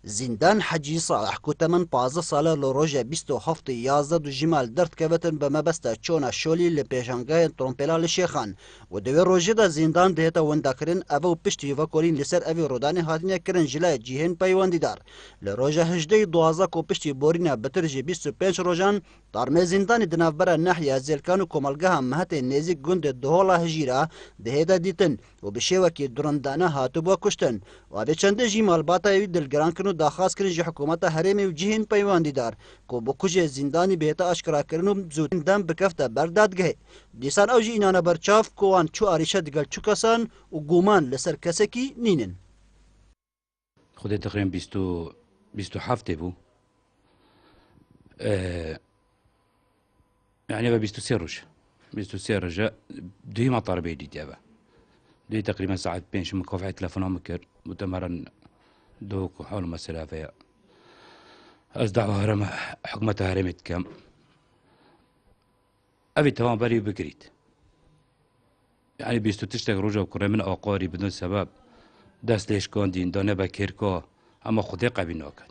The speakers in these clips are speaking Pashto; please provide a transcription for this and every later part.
زیندان حجی صالح کو تمن 15 ساله لروجا 27 11 دو جمال درد کبتن به مبسته چونا شولی لپیشانگای ترومپلا لشیخان و دوی روجه دا زیندان دهتا وندکرین او پشتی و کورین لسر اوی رودانی هاتنیا کرن جلای جیهن پیوندیدار لروجا 18 12 کو پشتی بورینا بترجی 25 روجان دارمه زیندانی دنافبره ناحیه زیلکان و کوملگاه مهت نزیک گند دهولا هجیرا دهتا دیتن و بشیوکی درندانه هاتو با کشتن و به چنده جیمال باتایوی دلگران کنو داخواست کرن جی حکومت هرمی و جیهن پیواندیدار کو بکوجه زیندانی بهتا اشکرا کرنو زود دم بکفته بردادگه دیسان او جی اینانا برچاف کوان چو آریشه دگل چو کسان و گومان لسر کسکی نینن خود تقریبا 27 بو يعني 23 رجع 23 رجع دوی مطار بيدي ديابا دوی تقريبا ساعة بينش مكوفعي تلفونهم مكر متمرن دوك حول مسألة فيها أصدعوا هرم حكمة هرمت كم أبي تمام بري بكريت يعني بيستو تشتغل رجع وكره من أقاري بدون سبب دست ليش كون دين دانه بكيركا أما خدي قبي ناكد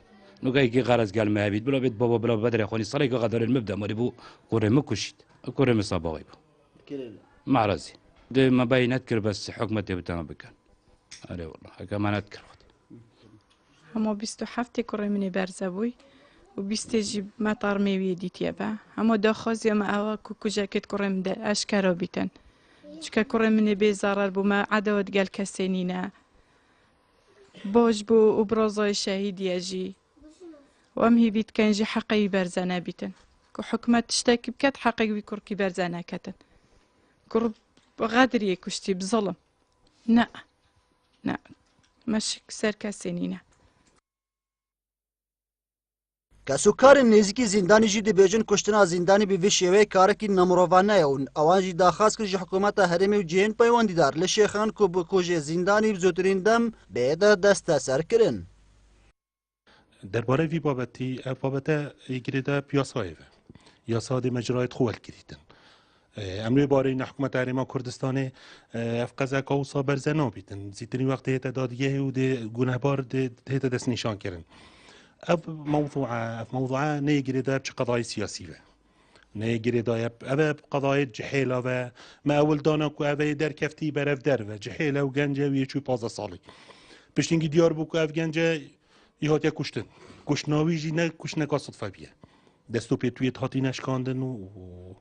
نوكاي كي غرز قال ما بيت بلا بيت بابا بلا بدري أخواني صلي قدر المبدأ مالي بو كره مكشيت كره مصابوي بو مع راسي ده ما باين أذكر بس حكمتي بتاعنا بكان أري والله كمان أذكر همو 27 كره مني برزبوي وبيستجيب مطار ميوي دي تيابا همو داخوز يوم أوا كوكو جاكيت كره من أشكارو بيتن شكا كره مني بيزارر بو ما عدوت قال كسنينة بوج بو وبروزاي شهيد يجي وامهي بيت كان جي حقي برزانا بيتن كو حكمة تشتكي بكات حقي بيكركي برزانا كتن كرب غادري كشتي بظلم نا مش كسر كسنينة کسوکار نزیکی زندانی جی دبیجن کشتنا زندانی به وشیوه کارکی نمروانه اون اوان جی داخواست کرد حکومت هرمی و جهن پیوندیدار لشیخان کو بکوژه زندانی بزودترین دم به دست سر کرن درباره وی بابتی بابت ایگریده پیاسایه یاساد مجرایت خوال کردن امروی باره این حکومت هرما کردستان افقازه کاوسا برزنا بیتن زیتنی وقت هیتا دادیه و ده گنهبار هیتا دست نشان کرن اف موضوعه نيجري ده قضايا سياسية نيجري ده أب قضايا جحيلة و ما أول دانا كو أبي در كفتي برف در و جحيلة و جنجة ويشوي بازا صالي باش نيجي ديار بوكو أف جنجة يهات يا كشتن كشناوي جي نه كشنا كصدفة بيه دستو بيتويت هاتي نشكاندن و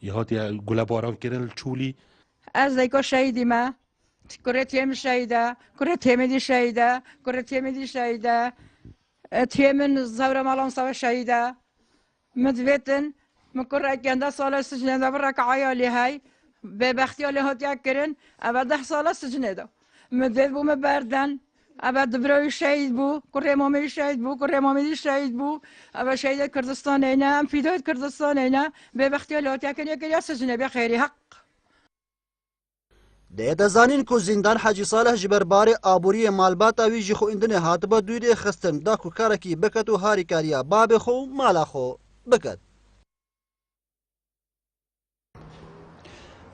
يهات يا جلباران كرن الشولي از دیگه شهیدی ما کرت یم شهیده کرت یمدی شهیده کرت یمدی شهیده تيمن زورة مالون سوا شهيدة مدفتن مكر أجندا صالة سجن ده برك عيالي هاي ببختي اللي هات يكرن أبدا 10 صالة سجن ده مدفت بو مبردن أبدا بروي شهيد بو كره مامي شهيد بو كره مامي شهيد بو أبدا شهيد كردستان هنا في دولة كردستان هنا ببختي اللي هات يكرن سجن بخير حق ده زانین کو زندان حاجی صالح جبربار آبوری مالبات اوی جی خو اندنه هاتبا دوی خستن دا کو کارکی بکت و هاری کاریا باب خو مالا خو بکت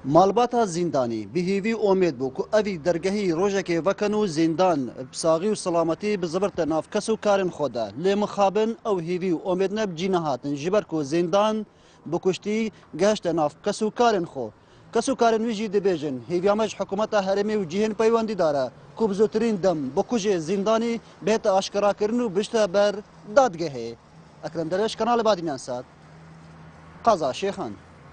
مالبات زندانی بهیوی امید بو کو اوی درگهی روزک وکنو زندان بساغی و سلامتی بزبرت ناف کسو کارن خدا لمخابن او هیوی امید نب جنهاتن جبر کو زندان بکشتی گشت ناف کسو کارن خو کسو کارن ویجی دبیجن هیویامج حکومت هرمی و جهن پیوندی داره کو بزودترین دم بکوژه زندانی بهت آشکارا کرنو بشته بر دادگه اکرم درش کانال بادینان ساد قضا شیخان